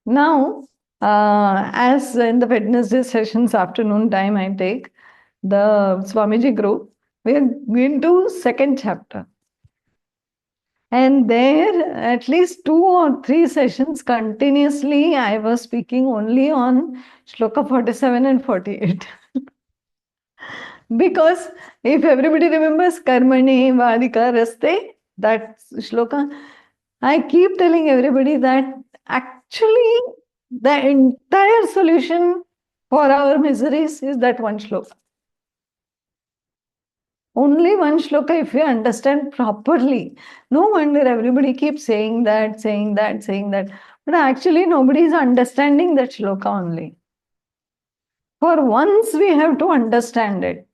Now, as in the Wednesday sessions afternoon time I take, the Swamiji Guru, we are going to second chapter. And there, at least 2 or 3 sessions continuously, I was speaking only on shloka 47 and 48. Because if everybody remembers Karmani Vadika Raste, that shloka, I keep telling everybody that actually the entire solution for our miseries is that one shloka. Only one shloka, if we understand properly. No wonder everybody keeps saying that, saying that, saying that. But actually, nobody is understanding that shloka only. For once, we have to understand it.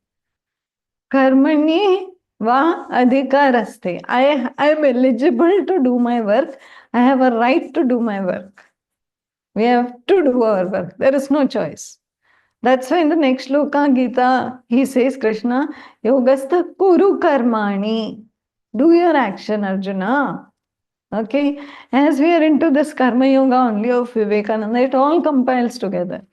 Karmani va adhikaraste. I am eligible to do my work. I have a right to do my work. We have to do our work. There is no choice. That's why in the next shloka, Gita, he says, Krishna, yogastha kuru karmani. Do your action, Arjuna. Okay? As we are into this karma yoga only of Vivekananda, it all compiles together.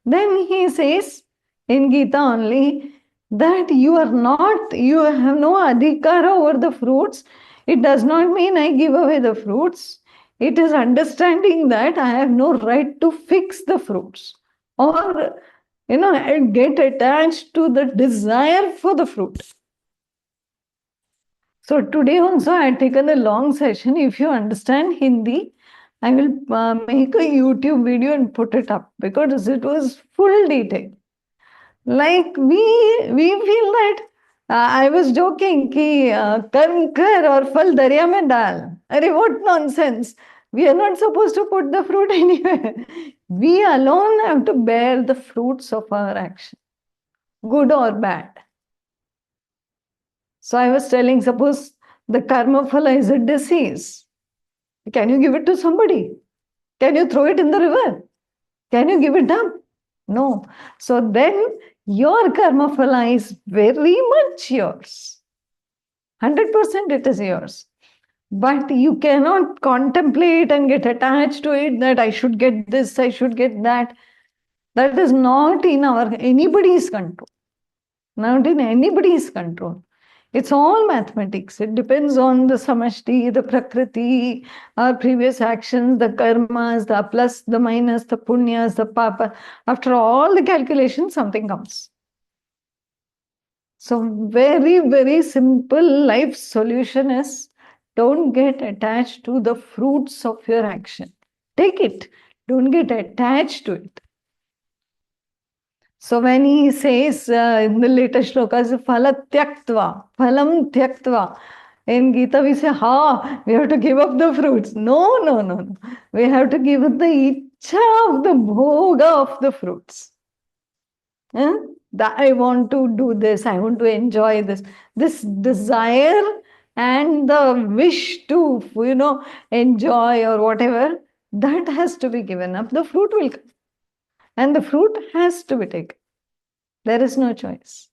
Then he says in Gita only that you have no adhikara over the fruits. It does not mean I give away the fruits. It is understanding that I have no right to fix the fruits or get attached to the desire for the fruit. So today also I had taken a long session. If you understand Hindi, I will make a YouTube video and put it up because it was full detail. Like we feel that I was joking कि कर्म कर और फल दरिया में डाल. अरे what nonsense! We are not supposed to put the fruit anywhere. We alone have to bear the fruits of our action, good or bad. So I was telling, suppose the karma phala is a disease. Can you give it to somebody? Can you throw it in the river? Can you give it up? No. So then your karma phala is very much yours. 100% it is yours. But you cannot contemplate and get attached to it that I should get this, I should get that. That is not in anybody's control. Not in anybody's control. It's all mathematics. It depends on the samashti, the prakriti, our previous actions, the karmas, the plus, the minus, the punyas, the papa. After all the calculations, something comes. So very, very simple life solution is don't get attached to the fruits of your action. Take it. Don't get attached to it. So when he says in the later shlokas, phala phalam tyaktva, in Gita we say, we have to give up the fruits. No. We have to give up the ichha of the bhoga of the fruits. That I want to do this, I want to enjoy this. This desire and the wish to, enjoy or whatever, that has to be given up. The fruit will come. And the fruit has to be taken. There is no choice.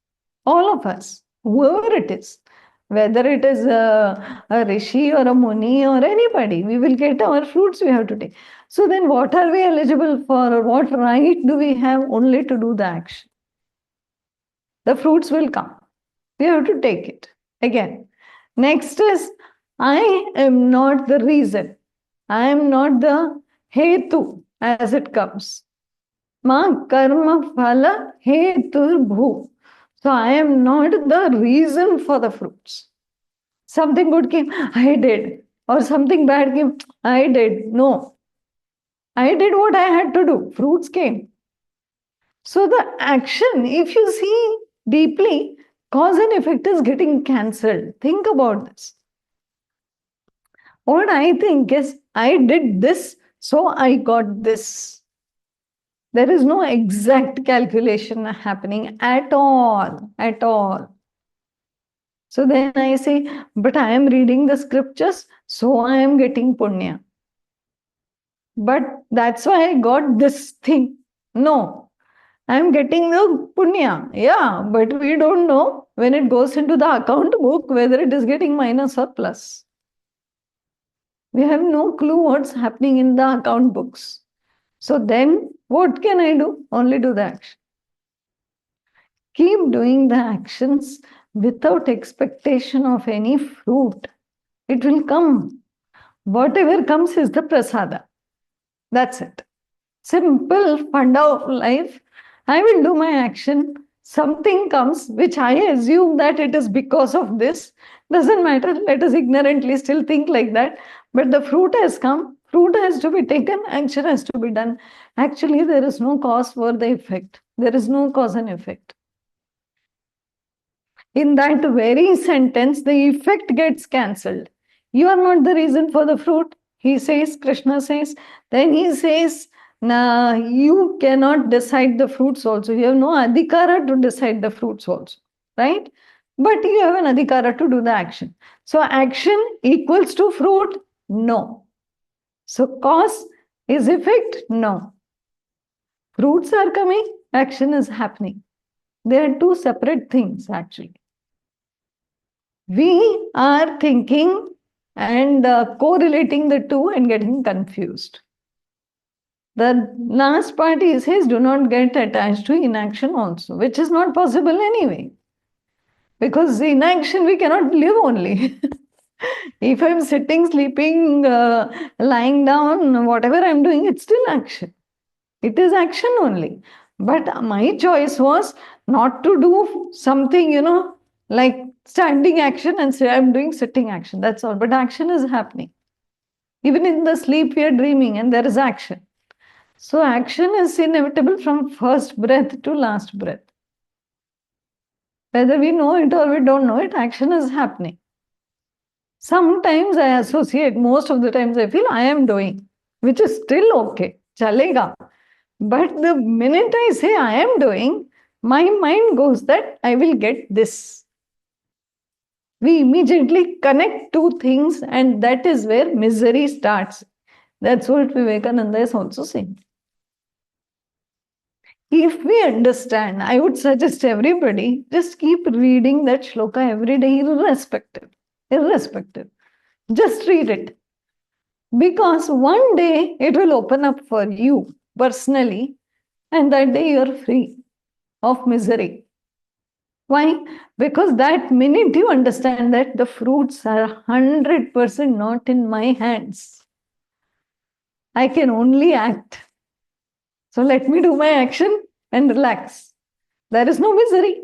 All of us, whoever it is, whether it is a rishi or a muni or anybody, we will get our fruits we have to take. So then what are we eligible for, or what right do we have only to do the action? The fruits will come. We have to take it. Again, next is, I am not the reason. I am not the hetu as it comes. Ma karma phala hetur bhu. So I am not the reason for the fruits. Something good came, I did. Or something bad came, I did. No. I did what I had to do. Fruits came. So the action, if you see deeply, cause and effect is getting cancelled. Think about this. What I think is, I did this, so I got this. There is no exact calculation happening at all. So then I say, but I am reading the scriptures, so I am getting punya. But that's why I got this thing. No, I am getting the punya. Yeah, but we don't know when it goes into the account book whether it is getting minus or plus. We have no clue what's happening in the account books. So then what can I do? Only do the action. Keep doing the actions without expectation of any fruit. It will come. Whatever comes is the prasada. That's it. Simple funda of life. I will do my action. Something comes which I assume that it is because of this. Doesn't matter. Let us ignorantly still think like that. But the fruit has come. Fruit has to be taken. Action has to be done. Actually, there is no cause for the effect. There is no cause and effect. In that very sentence, the effect gets cancelled. You are not the reason for the fruit. He says, Krishna says, then he says, nah, you cannot decide the fruits also. You have no adhikara to decide the fruits also, right? But you have an adhikara to do the action. So action equals to fruit? No. So cause is effect? No. Fruits are coming, action is happening. They are two separate things actually. We are thinking and correlating the two and getting confused. The last part he says, do not get attached to inaction also, which is not possible anyway. Because inaction we cannot live only. If I'm sitting, sleeping, lying down, whatever I'm doing, it's still action. It is action only. But my choice was not to do something, like standing action and say I'm doing sitting action. That's all. But action is happening. Even in the sleep, we are dreaming and there is action. So action is inevitable from first breath to last breath. Whether we know it or we don't know it, action is happening. Sometimes I associate, most of the times I feel I am doing, which is still okay. Chalega. But the minute I say I am doing, my mind goes that I will get this. We immediately connect two things, and that is where misery starts. That's what Vivekananda is also saying. If we understand, I would suggest everybody just keep reading that shloka every day, irrespective. Irrespective. Just read it. Because one day it will open up for you personally, and that day you are free of misery. Why? Because that minute you understand that the fruits are 100% not in my hands. I can only act. So let me do my action and relax. There is no misery.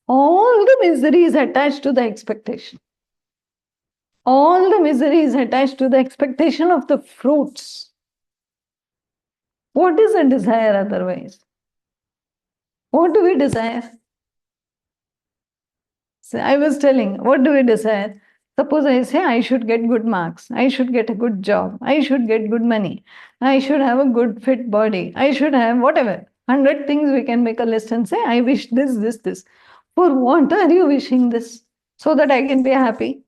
All the misery is attached to the expectation. All the misery is attached to the expectation of the fruits. What is a desire otherwise? What do we desire? So I was telling, what do we desire? Suppose I say I should get good marks, I should get a good job, I should get good money, I should have a good fit body, I should have whatever. 100 things we can make a list and say, I wish this, this, this. For what are you wishing this? So that I can be happy.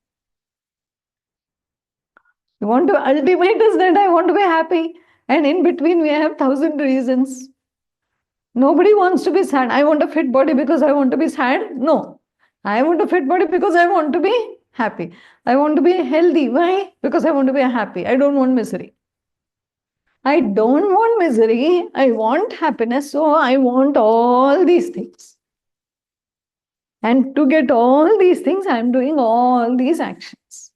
You want to ultimate is that I want to be happy. And in between we have 1,000 reasons. Nobody wants to be sad. I want a fit body because I want to be sad. No. I want a fit body because I want to be happy. I want to be healthy. Why? Because I want to be happy. I don't want misery. I don't want misery. I want happiness. So I want all these things. And to get all these things, I am doing all these actions.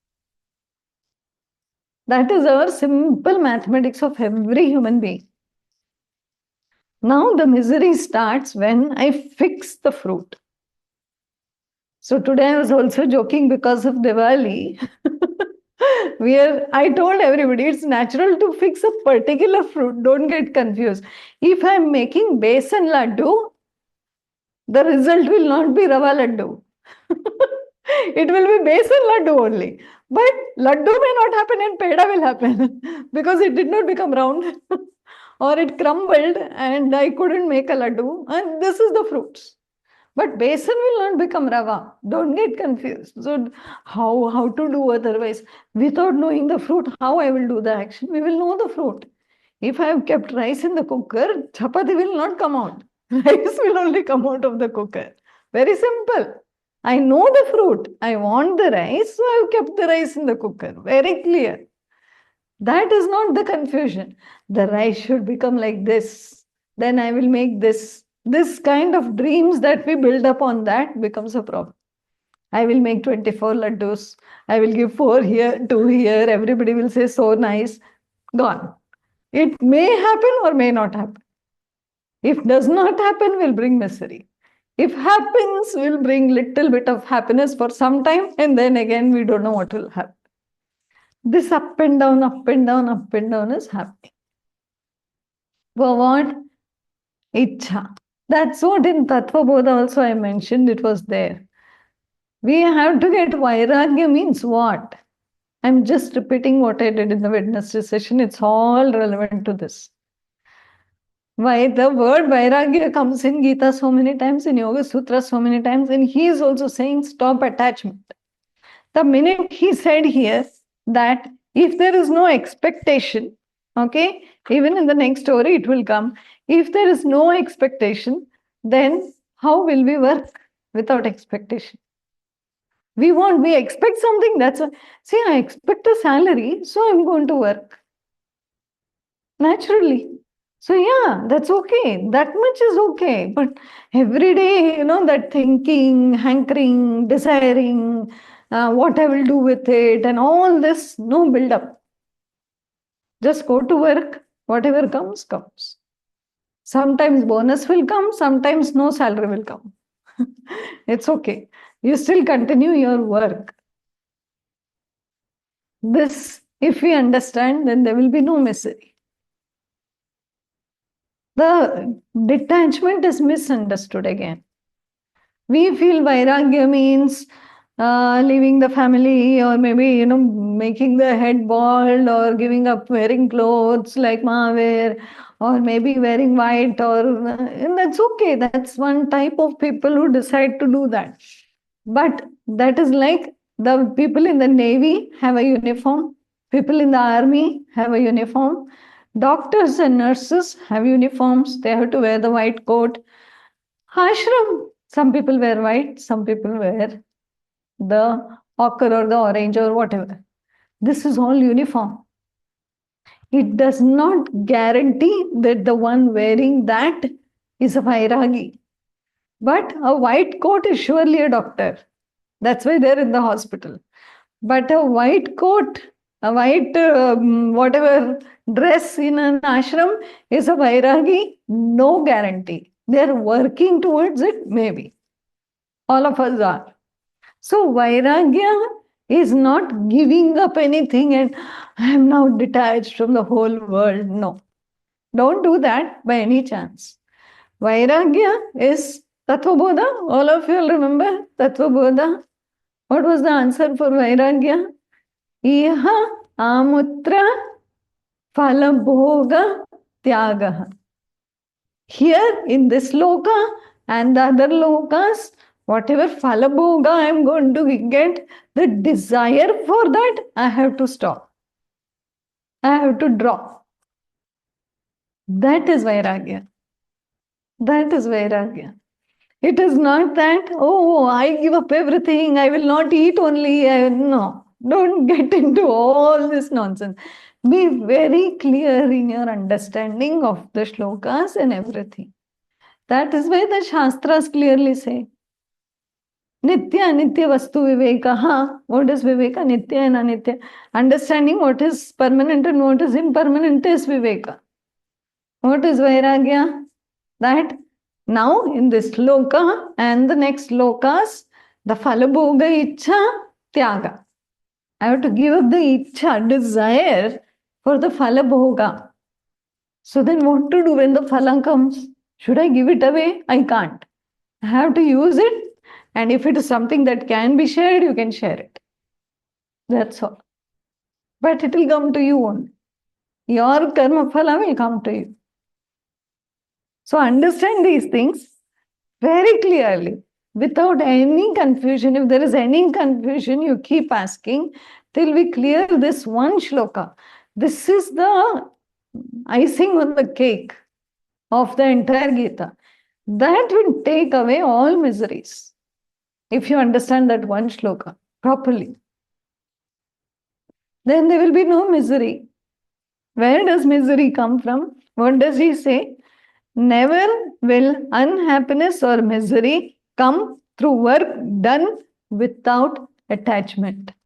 That is our simple mathematics of every human being. Now the misery starts when I fix the fruit. So today I was also joking because of Diwali. I told everybody it's natural to fix a particular fruit. Don't get confused. If I'm making besan laddu, the result will not be rava laddu. It will be besan laddu only. But laddu may not happen and peda will happen because it did not become round or it crumbled and I couldn't make a laddu. And this is the fruits. But besan will not become rava. Don't get confused. So how to do otherwise? Without knowing the fruit, how I will do the action? We will know the fruit. If I have kept rice in the cooker, chapati will not come out. Rice will only come out of the cooker. Very simple. I know the fruit. I want the rice, so I have kept the rice in the cooker. Very clear. That is not the confusion. The rice should become like this. Then I will make this. This kind of dreams that we build up on that becomes a problem. I will make 24 laddus. I will give 4 here, 2 here. Everybody will say, so nice. Gone. It may happen or may not happen. If does not happen, will bring misery. If happens, will bring little bit of happiness for some time, and then again we don't know what will happen. This up and down, up and down, up and down is happening. For what? Ichha. That's what in Tattva Bodha also I mentioned, it was there. We have to get vairagya means what? I'm just repeating what I did in the Wednesday session. It's all relevant to this. Why the word vairagya comes in Gita so many times, in Yoga Sutra so many times, and he is also saying stop attachment. The minute he said here that if there is no expectation, okay, even in the next story it will come, if there is no expectation, then how will we work without expectation? We expect something, that's why, see, I expect a salary, so I'm going to work. Naturally. So yeah, that's okay. That much is okay. But every day, that thinking, hankering, desiring, what I will do with it, and all this, no build up. Just go to work. Whatever comes, comes. Sometimes bonus will come. Sometimes no salary will come. It's okay. You still continue your work. This, if we understand, then there will be no misery. The detachment is misunderstood again. We feel vairagya means leaving the family, or maybe, making the head bald, or giving up wearing clothes like Mahavir, or maybe wearing white, or and that's okay. That's one type of people who decide to do that. But that is like the people in the Navy have a uniform, people in the army have a uniform, doctors and nurses have uniforms, they have to wear the white coat. Ashram, some people wear white, some people wear the ochre or the orange or whatever. This is all uniform. It does not guarantee that the one wearing that is a Vairagi. But a white coat is surely a doctor. That's why they're in the hospital. But a white coat, a white whatever dress in an ashram is a Vairagi, no guarantee. They're working towards it, maybe. All of us are. So Vairagya is not giving up anything and I am now detached from the whole world. No. Don't do that by any chance. Vairagya is Tattva Bodha. All of you will remember Tattva Bodha. What was the answer for Vairagya? Iha amutra phalabhoga tyagaha. Here in this loka and the other lokas, whatever phalabhoga I am going to get, the desire for that, I have to stop. I have to drop. That is Vairagya. That is Vairagya. It is not that, oh, I give up everything, I will not eat only. No, don't get into all this nonsense. Be very clear in your understanding of the shlokas and everything. That is why the Shastras clearly say, Nitya Anitya Vastu Viveka. What is Viveka? Nitya and Anitya. Understanding what is permanent and what is impermanent is Viveka. What is Vairagya? That now in this loka and the next lokas, the phalabhoga ichha tyaga. I have to give up the ichha, desire for the phalabhoga. So then what to do when the phala comes? Should I give it away? I can't. I have to use it. And if it is something that can be shared, you can share it. That's all. But it will come to you only. Your karma phala will come to you. So understand these things very clearly, without any confusion. If there is any confusion, you keep asking till we clear this one shloka. This is the icing on the cake of the entire Gita. That will take away all miseries. If you understand that one shloka properly, then there will be no misery. Where does misery come from? What does he say? Never will unhappiness or misery come through work done without attachment.